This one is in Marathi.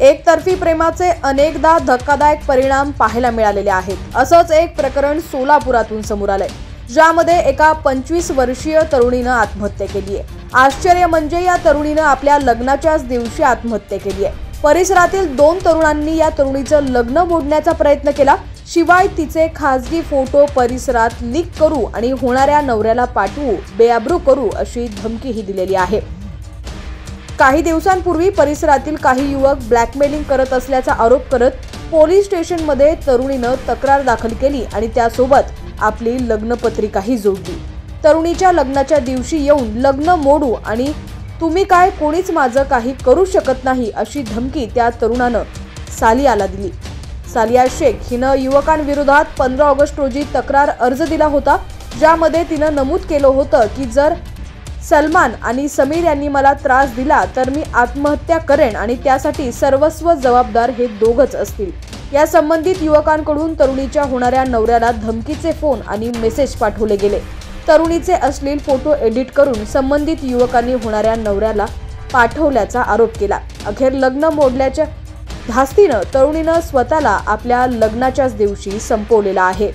एकतर्फी प्रेमाचे अनेकदा धक्कादायक परिणाम पाहायला मिळालेले आहेत। असंच एक प्रकरण सोलापुरातून समोर आलंय, ज्यामध्ये एका 25 वर्षीय तरुणीनं आत्महत्या केली आहे। आश्चर्य म्हणजे या तरुणीनं आपल्या लग्नाच्याच दिवशी आत्महत्या केली आहे। परिसरातील 2 तरुणांनी या तरुणीचं लग्न मोडण्याचा प्रयत्न केला, शिवाय तिचे खासगी फोटो परिसरात लीक करू आणि होणाऱ्या नवऱ्याला पाठवू, बेअब्रू करू अशी धमकीही दिलेली आहे। काही दिवसांपूर्वी परिसरातील काही युवक ब्लॅकमेलिंग करत असल्याचा आरोप करत पोलीस स्टेशनमध्ये तरुणीनं तक्रार दाखल केली आणि त्यासोबत आपली लग्नपत्रिकाही जोडली। तरुणीच्या लग्नाच्या दिवशी येऊन लग्न मोडू आणि तुम्ही काय कोणीच माझं काही करू शकत नाही अशी धमकी त्या तरुणानं सालियाला दिली। सालिया शेख हिनं युवकांविरोधात 15 ऑगस्ट रोजी तक्रार अर्ज दिला होता, ज्यामध्ये तिनं नमूद केलं होतं की जर सलमान आणि समीर यांनी मला त्रास दिला तर मी आत्महत्या करेन आणि त्यासाठी सर्वस्व जबाबदार हे दोघंच असतील। या संबंधित युवकांकडून तरुणीच्या होणाऱ्या नवऱ्याला धमकीचे फोन आणि मेसेज पाठवले गेले। तरुणीचे अश्लील फोटो एडिट करून संबंधित युवकांनी होणाऱ्या नवऱ्याला पाठवल्याचा आरोप केला। अखेर लग्न मोडल्याच्या धास्तीनं तरुणीनं स्वतःला आपल्या लग्नाच्याच दिवशी संपवलेला आहे।